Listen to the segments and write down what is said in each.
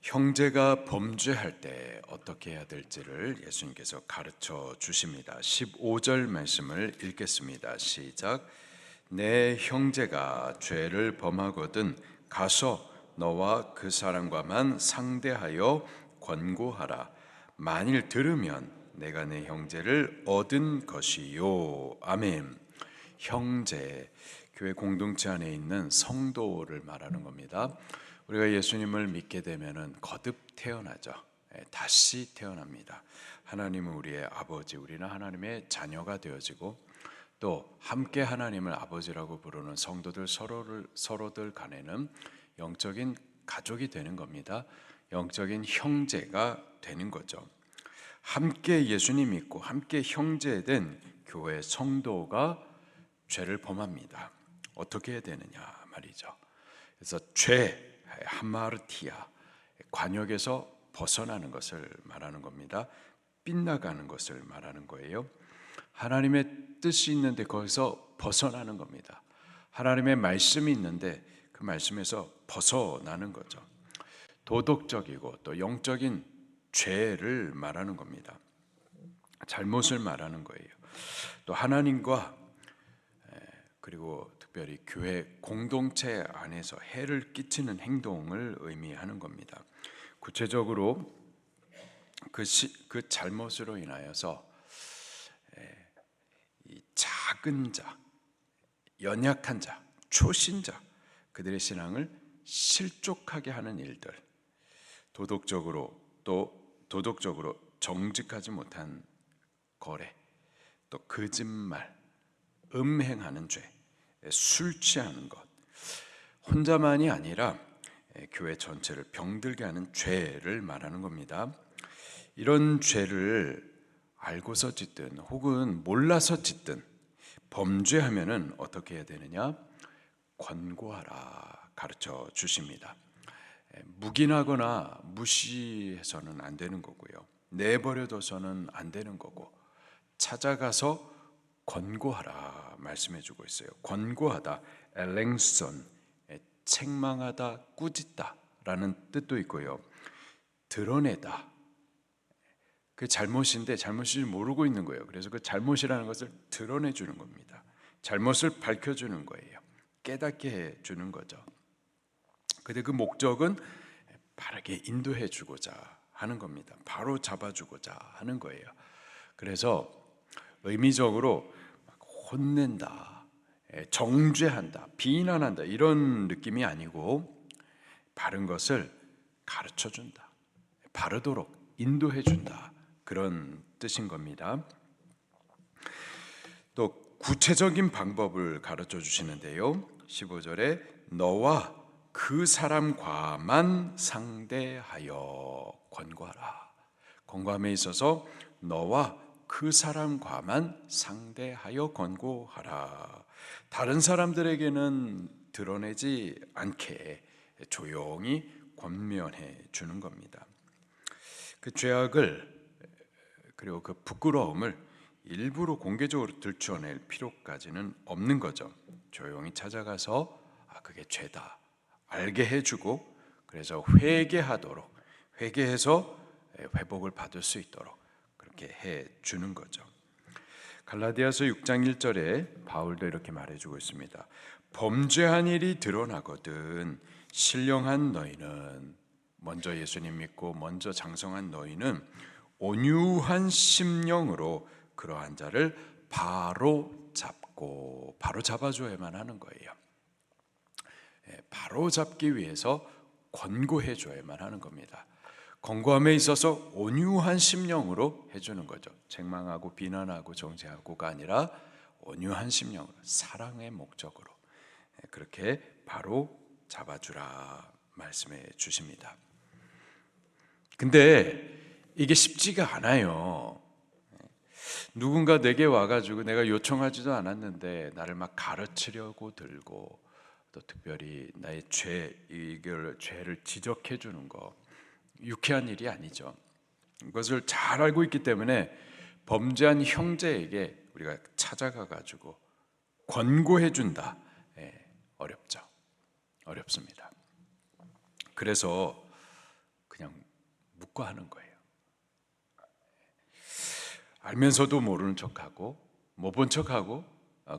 형제가 범죄할 때 어떻게 해야 될지를 예수님께서 가르쳐 주십니다. 15절 말씀을 읽겠습니다. 시작. 내 형제가 죄를 범하거든 가서 너와 그 사람과만 상대하여 권고하라. 만일 들으면 내가 내 형제를 얻은 것이요. 아멘. 형제, 교회 공동체 안에 있는 성도를 말하는 겁니다. 우리가 예수님을 믿게 되면은 거듭 태어나죠. 다시 태어납니다. 하나님은 우리의 아버지, 우리는 하나님의 자녀가 되어지고 또 함께 하나님을 아버지라고 부르는 성도들 서로들 간에는 영적인 가족이 되는 겁니다. 영적인 형제가 되는 거죠. 함께 예수님 믿고 함께 형제된 교회 성도가 죄를 범합니다. 어떻게 해야 되느냐 말이죠. 그래서 죄, 하마르티아, 관역에서 벗어나는 것을 말하는 겁니다. 빗나가는 것을 말하는 거예요. 하나님의 뜻이 있는데 거기서 벗어나는 겁니다. 하나님의 말씀이 있는데 그 말씀에서 벗어나는 거죠. 도덕적이고 또 영적인 죄를 말하는 겁니다. 잘못을 말하는 거예요. 또 하나님과 그리고 특별히 교회 공동체 안에서 해를 끼치는 행동을 의미하는 겁니다. 구체적으로 그 잘못으로 인하여서 이 작은 자, 연약한 자, 초신자 그들의 신앙을 실족하게 하는 일들, 도덕적으로 정직하지 못한 거래, 또 거짓말, 음행하는 죄, 술 취하는 것, 혼자만이 아니라 교회 전체를 병들게 하는 죄를 말하는 겁니다. 이런 죄를 알고서 짓든 혹은 몰라서 짓든 범죄하면은 어떻게 해야 되느냐? 권고하라 가르쳐 주십니다. 묵인하거나 무시해서는 안 되는 거고요. 내버려둬서는 안 되는 거고 찾아가서 권고하라 말씀해 주고 있어요. 권고하다, 엘랭선, 책망하다, 꾸짖다 라는 뜻도 있고요. 드러내다, 그 잘못인데 잘못인지 모르고 있는 거예요. 그래서 그 잘못이라는 것을 드러내 주는 겁니다. 잘못을 밝혀주는 거예요. 깨닫게 해주는 거죠. 근데 그 목적은 바르게 인도해 주고자 하는 겁니다. 바로 잡아주고자 하는 거예요. 그래서 의미적으로 혼낸다, 정죄한다, 비난한다 이런 느낌이 아니고 바른 것을 가르쳐준다, 바르도록 인도해준다 그런 뜻인 겁니다. 또 구체적인 방법을 가르쳐 주시는데요. 15절에 너와 그 사람과만 상대하여 권고하라. 권고함에 있어서 너와 그 사람과만 상대하여 권고하라. 다른 사람들에게는 드러내지 않게 조용히 권면해 주는 겁니다. 그 죄악을 그리고 그 부끄러움을 일부러 공개적으로 들춰낼 필요까지는 없는 거죠. 조용히 찾아가서 그게 죄다 알게 해주고 그래서 회개해서 회복을 받을 수 있도록 그렇게 해주는 거죠. 갈라디아서 6장 1절에 바울도 이렇게 말해주고 있습니다. 범죄한 일이 드러나거든 신령한 너희는, 먼저 예수님 믿고 먼저 장성한 너희는 온유한 심령으로 그러한 자를 바로 잡아줘야만 하는 거예요. 바로 잡기 위해서 권고해 줘야만 하는 겁니다. 권고함에 있어서 온유한 심령으로 해주는 거죠. 책망하고 비난하고 정죄하고가 아니라 온유한 심령으로, 사랑의 목적으로 그렇게 바로 잡아주라 말씀해 주십니다. 근데 이게 쉽지가 않아요. 누군가 내게 와가지고 내가 요청하지도 않았는데 나를 막 가르치려고 들고 또 특별히 나의 죄를 지적해 주는 거 유쾌한 일이 아니죠. 이것을 잘 알고 있기 때문에 범죄한 형제에게 우리가 찾아가 가지고 권고해 준다. 어렵습니다. 그래서 그냥 묵과하는 거예요. 알면서도 모르는 척하고 못 본 척하고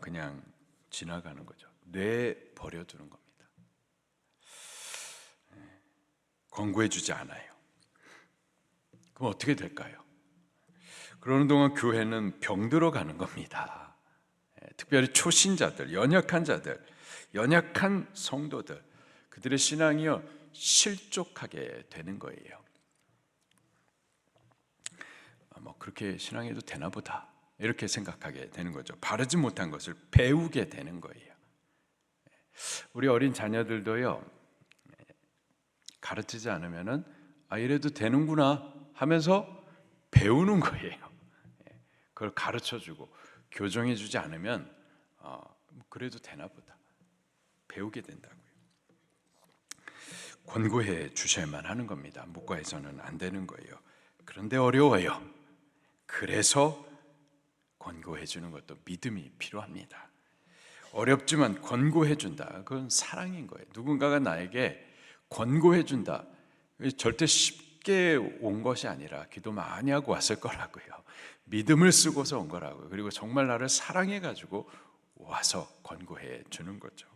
그냥 지나가는 거죠. 뇌 버려두는 겁니다. 권고해주지 않아요. 그럼 어떻게 될까요? 그러는 동안 교회는 병들어 가는 겁니다. 특별히 초신자들, 연약한 자들, 연약한 성도들, 그들의 신앙이요 실족하게 되는 거예요. 뭐 그렇게 신앙해도 되나 보다 이렇게 생각하게 되는 거죠. 바르지 못한 것을 배우게 되는 거예요. 우리 어린 자녀들도요 가르치지 않으면은 이래도 되는구나 하면서 배우는 거예요. 그걸 가르쳐주고 교정해주지 않으면 그래도 되나 보다 배우게 된다고요. 권고해 주셔야만 하는 겁니다. 묵과해서는 안 되는 거예요. 그런데 어려워요. 그래서 권고해 주는 것도 믿음이 필요합니다. 어렵지만 권고해 준다. 그건 사랑인 거예요. 누군가가 나에게 권고해 준다. 절대 쉽게 온 것이 아니라 기도 많이 하고 왔을 거라고요. 믿음을 쓰고서 온 거라고요. 그리고 정말 나를 사랑해 가지고 와서 권고해 주는 거죠.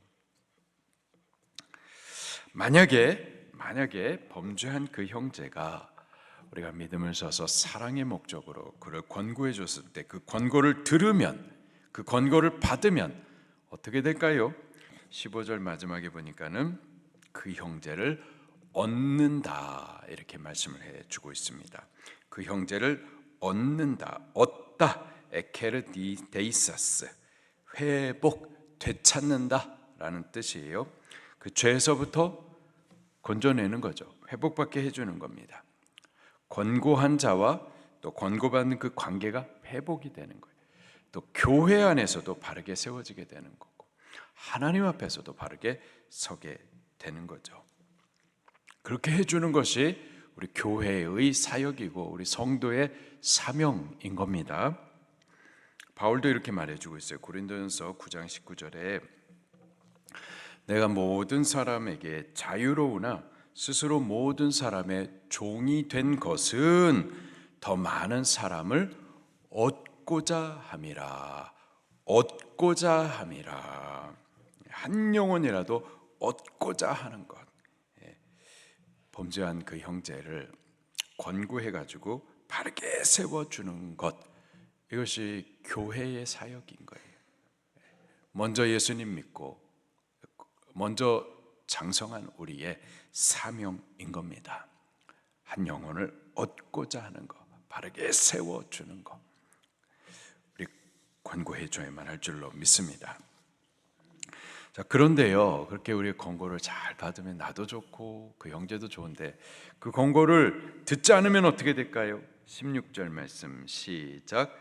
만약에 범죄한 그 형제가 우리가 믿음을 써서 사랑의 목적으로 그를 권고해 줬을 때 그 권고를 들으면, 그 권고를 받으면 어떻게 될까요? 15절 마지막에 보니까는 그 형제를 얻는다 이렇게 말씀을 해주고 있습니다. 그 형제를 얻는다, 얻다, 에케르디데이사스, 회복, 되찾는다라는 뜻이에요. 그 죄에서부터 건져내는 거죠. 회복받게 해주는 겁니다. 권고한 자와 또 권고받는 그 관계가 회복이 되는 거예요. 또 교회 안에서도 바르게 세워지게 되는 거고 하나님 앞에서도 바르게 서게 되는 거죠. 그렇게 해주는 것이 우리 교회의 사역이고 우리 성도의 사명인 겁니다. 바울도 이렇게 말해주고 있어요. 고린도전서 9장 19절에 내가 모든 사람에게 자유로우나 스스로 모든 사람의 종이 된 것은 더 많은 사람을 얻고자 함이라. 얻고자 함이라. 한 영혼이라도 얻고자 하는 것. 범죄한 그 형제를 권고해 가지고 바르게 세워주는 것. 이것이 교회의 사역인 거예요. 먼저 예수님 믿고 먼저 장성한 우리의 사명인 겁니다. 한 영혼을 얻고자 하는 것, 바르게 세워주는 것, 우리 권고해 줘야만 할 줄로 믿습니다. 자, 그런데요, 그렇게 우리 권고를 잘 받으면 나도 좋고 그 형제도 좋은데 그 권고를 듣지 않으면 어떻게 될까요? 16절 말씀 시작.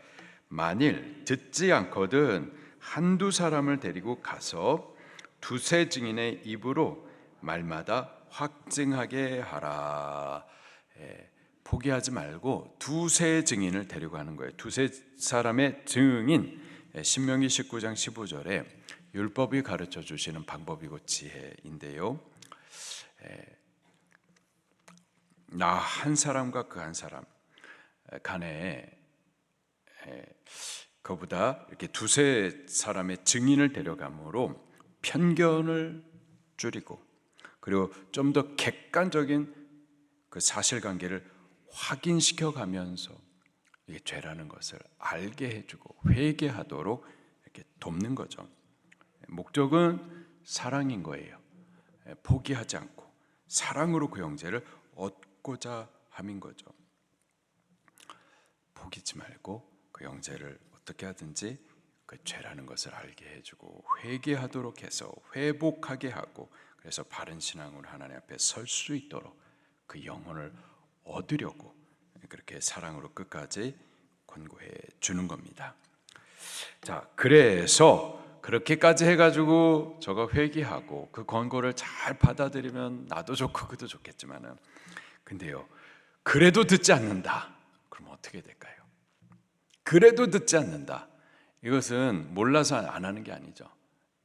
만일 듣지 않거든 한두 사람을 데리고 가서 두세 증인의 입으로 말마다 확증하게 하라. 포기하지 말고 두세 증인을 데리고 가는 거예요. 두세 사람의 증인. 신명기 19장 15절에 율법이 가르쳐 주시는 방법이고 지혜인데요. 나 한 사람과 그 한 사람 간에 그보다 이렇게 두세 사람의 증인을 데려감으로 편견을 줄이고 그리고 좀 더 객관적인 그 사실관계를 확인시켜 가면서 이게 죄라는 것을 알게 해주고 회개하도록 이렇게 돕는 거죠. 목적은 사랑인 거예요. 포기하지 않고 사랑으로 그 형제를 얻고자 함인 거죠. 포기지 말고 그 형제를 어떻게 하든지 그 죄라는 것을 알게 해주고 회개하도록 해서 회복하게 하고 그래서 바른 신앙으로 하나님 앞에 설 수 있도록 그 영혼을 얻으려고 그렇게 사랑으로 끝까지 권고해 주는 겁니다. 자, 그래서 그렇게까지 해가지고 저가 회개하고 그 권고를 잘 받아들이면 나도 좋고 그도 좋겠지만은 근데요, 그래도 듣지 않는다. 그럼 어떻게 될까요? 그래도 듣지 않는다. 이것은 몰라서 안 하는 게 아니죠.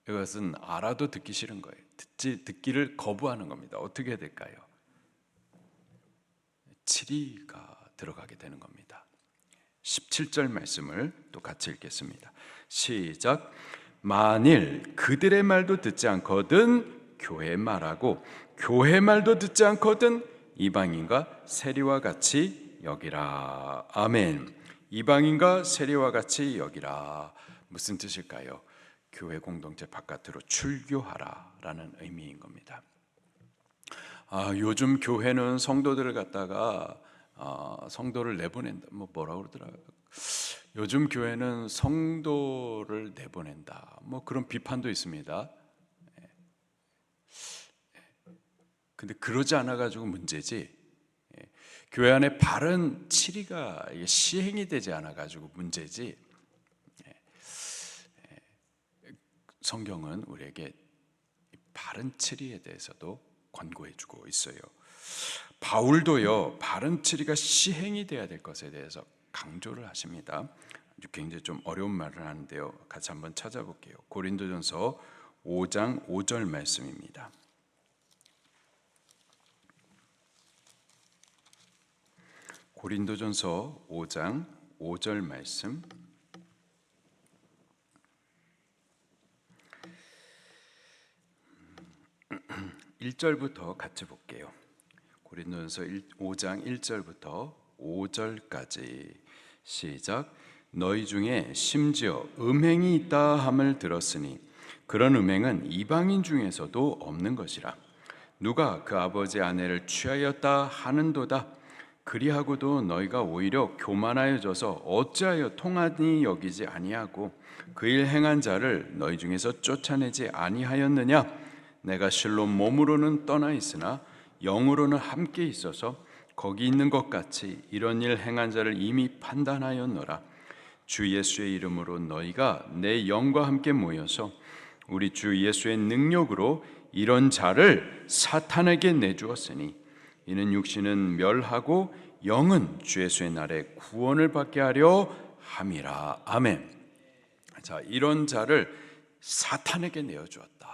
이것은 알아도 듣기 싫은 거예요. 듣기를 거부하는 겁니다. 어떻게 될까요? 7가 들어가게 되는 겁니다. 17절 말씀을 또 같이 읽겠습니다. 시작. 만일 그들의 말도 듣지 않거든 교회 말하고 교회 말도 듣지 않거든 이방인과 세리와 같이 여기라. 아멘. 이방인과 세리와 같이 여기라. 무슨 뜻일까요? 교회 공동체 바깥으로 출교하라라는 의미인 겁니다. 요즘 교회는 성도들을 갖다가 성도를 내보낸다. 뭐라고 그러더라. 요즘 교회는 성도를 내보낸다. 그런 비판도 있습니다. 근데 그러지 않아 가지고 문제지. 교회 안에 바른 치리가 시행이 되지 않아 가지고 문제지. 성경은 우리에게 바른 치리에 대해서도 권고해주고 있어요. 바울도요, 바른 치리가 시행이 돼야 될 것에 대해서 강조를 하십니다. 굉장히 좀 어려운 말을 하는데요, 같이 한번 찾아볼게요. 고린도전서 5장 5절 말씀입니다. 고린도전서 5장 5절 말씀. 1절부터 같이 볼게요. 고린도전서 5장 1절부터 5절까지 시작. 너희 중에 심지어 음행이 있다 함을 들었으니 그런 음행은 이방인 중에서도 없는 것이라. 누가 그 아버지 아내를 취하였다 하는도다. 그리하고도 너희가 오히려 교만하여져서 어찌하여 통하니 여기지 아니하고 그 일 행한 자를 너희 중에서 쫓아내지 아니하였느냐. 내가 실로 몸으로는 떠나 있으나 영으로는 함께 있어서 거기 있는 것 같이 이런 일 행한 자를 이미 판단하였노라. 주 예수의 이름으로 너희가 내 영과 함께 모여서 우리 주 예수의 능력으로 이런 자를 사탄에게 내주었으니 이는 육신은 멸하고 영은 주 예수의 날에 구원을 받게 하려 함이라. 아멘. 자, 이런 자를 사탄에게 내어주었다.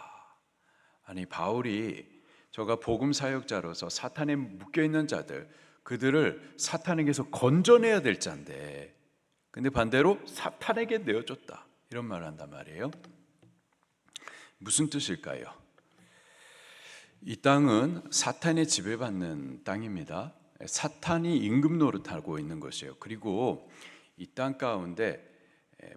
아니, 바울이 저가 복음 사역자로서 사탄에 묶여 있는 자들, 그들을 사탄에게서 건져내야 될 자인데, 근데 반대로 사탄에게 내어줬다, 이런 말을 한단 말이에요. 무슨 뜻일까요? 이 땅은 사탄의 지배받는 땅입니다. 사탄이 임금 노릇하고 있는 것이에요. 그리고 이 땅 가운데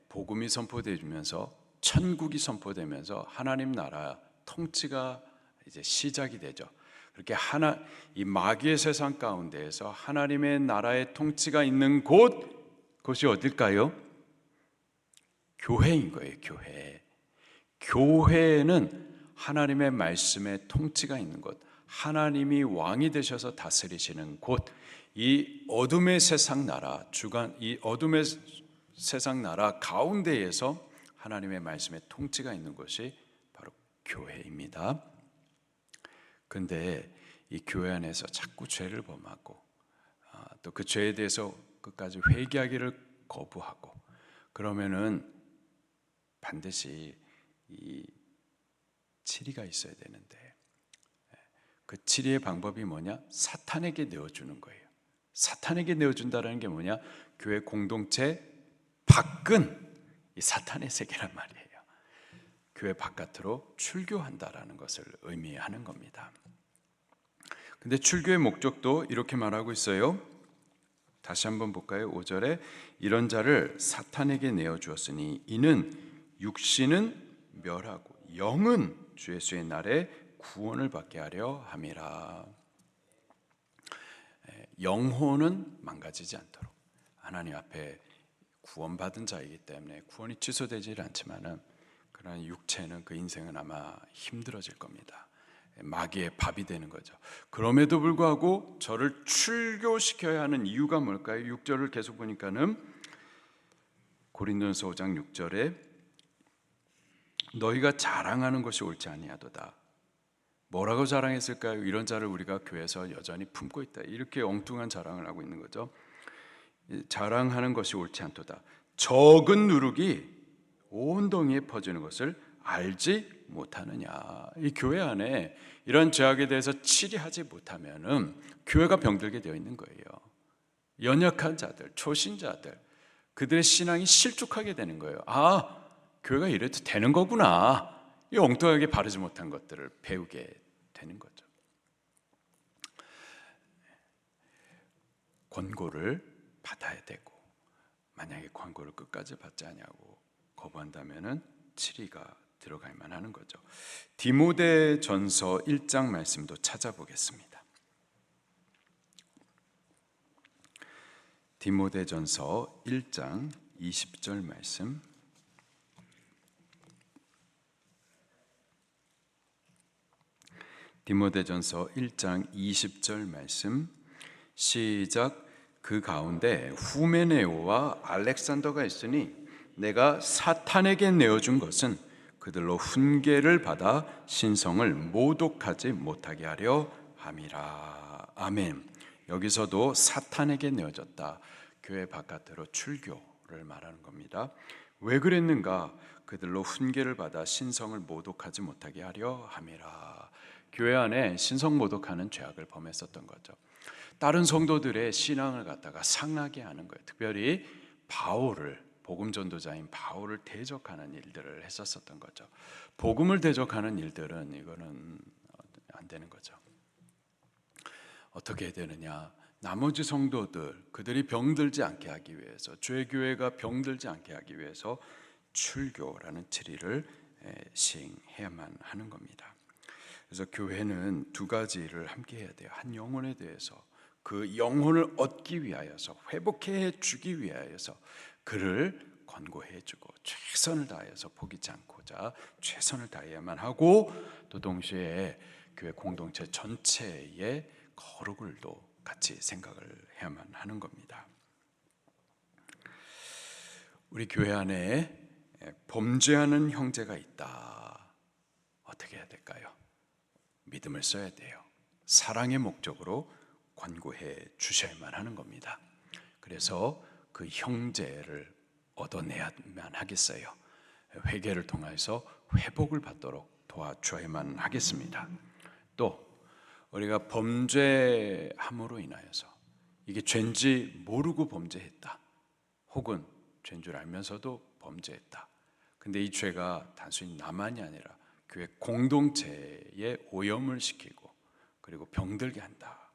복음이 선포되면서 천국이 선포되면서 하나님 나라 통치가 이제 시작이 되죠. 그렇게 이 마귀의 세상 가운데에서 하나님의 나라의 통치가 있는 곳이 어딜까요? 교회인 거예요. 교회는 하나님의 말씀의 통치가 있는 곳, 하나님이 왕이 되셔서 다스리시는 곳, 이 어둠의 세상 나라 이 어둠의 세상 나라 가운데에서 하나님의 말씀의 통치가 있는 곳이 바로 교회입니다. 근데 이 교회 안에서 자꾸 죄를 범하고 또 그 죄에 대해서 끝까지 회개하기를 거부하고 그러면은 반드시 이 치리가 있어야 되는데, 그 치리의 방법이 뭐냐? 사탄에게 내어주는 거예요. 사탄에게 내어준다는 게 뭐냐? 교회 공동체 밖은 이 사탄의 세계란 말이에요. 교회 바깥으로 출교한다라는 것을 의미하는 겁니다. 근데 출교의 목적도 이렇게 말하고 있어요. 다시 한번 볼까요? 5절에 이런 자를 사탄에게 내어주었으니 이는 육신은 멸하고 영은 주 예수의 날에 구원을 받게 하려 함이라. 영혼은 망가지지 않도록 하나님 앞에 구원받은 자이기 때문에 구원이 취소되지 않지만은 그러나 육체는, 그 인생은 아마 힘들어질 겁니다. 마귀의 밥이 되는 거죠. 그럼에도 불구하고 저를 출교시켜야 하는 이유가 뭘까요? 6절을 계속 보니까는 고린도전서 5장 6절에 너희가 자랑하는 것이 옳지 아니하도다. 뭐라고 자랑했을까요? 이런 자를 우리가 교회에서 여전히 품고 있다. 이렇게 엉뚱한 자랑을 하고 있는 거죠. 자랑하는 것이 옳지 않도다. 적은 누룩이 온 동이에 퍼지는 것을 알지 못하느냐. 이 교회 안에 이런 죄악에 대해서 치리하지 못하면은 교회가 병들게 되어 있는 거예요. 연약한 자들, 초신자들, 그들의 신앙이 실족하게 되는 거예요. 아, 교회가 이래도 되는 거구나. 이 엉뚱하게 바르지 못한 것들을 배우게 되는 거죠. 권고를 받아야 되고, 만약에 권고를 끝까지 받지 않냐고 거부한다면은 치리가 들어갈만 하는 거죠. 디모데전서 1장 말씀도 찾아보겠습니다. 디모데전서 1장 20절 말씀. 디모데전서 1장 20절 말씀 시작. 그 가운데 후메네오와 알렉산더가 있으니 내가 사탄에게 내어준 것은 그들로 훈계를 받아 신성을 모독하지 못하게 하려 함이라. 아멘. 여기서도 사탄에게 내어졌다. 교회 바깥으로 출교를 말하는 겁니다. 왜 그랬는가? 그들로 훈계를 받아 신성을 모독하지 못하게 하려 함이라. 교회 안에 신성 모독하는 죄악을 범했었던 거죠. 다른 성도들의 신앙을 갖다가 상하게 하는 거예요. 특별히 바울을, 복음 전도자인 바울을 대적하는 일들을 했었던 거죠. 복음을 대적하는 일들은 이거는 안 되는 거죠. 어떻게 해야 되느냐? 나머지 성도들, 그들이 병들지 않게 하기 위해서, 죄교회가 병들지 않게 하기 위해서 출교라는 치리를 시행해야만 하는 겁니다. 그래서 교회는 두 가지를 함께 해야 돼요. 한 영혼에 대해서, 그 영혼을 얻기 위하여서, 회복해 주기 위하여서 그를 권고해 주고 최선을 다해서 포기치 않고자 최선을 다해야만 하고, 또 동시에 교회 공동체 전체의 거룩을도 같이 생각을 해야만 하는 겁니다. 우리 교회 안에 범죄하는 형제가 있다. 어떻게 해야 될까요? 믿음을 써야 돼요. 사랑의 목적으로 권고해 주셔야만 하는 겁니다. 그래서 그 형제를 얻어내야만 하겠어요. 회개를 통해서 회복을 받도록 도와줘야만 하겠습니다. 또 우리가 범죄함으로 인하여서 이게 죄인지 모르고 범죄했다, 혹은 죄인 줄 알면서도 범죄했다. 근데 이 죄가 단순히 나만이 아니라 교회 공동체에 오염을 시키고 그리고 병들게 한다.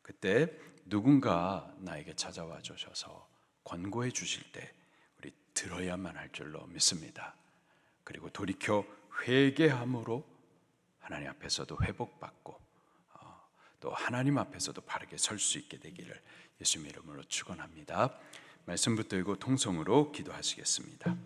그때 누군가 나에게 찾아와 주셔서 권고해 주실 때 우리 들어야만 할 줄로 믿습니다. 그리고 돌이켜 회개함으로 하나님 앞에서도 회복받고 또 하나님 앞에서도 바르게 설 수 있게 되기를 예수님 이름으로 축원합니다. 말씀 붙들고 통성으로 기도하시겠습니다.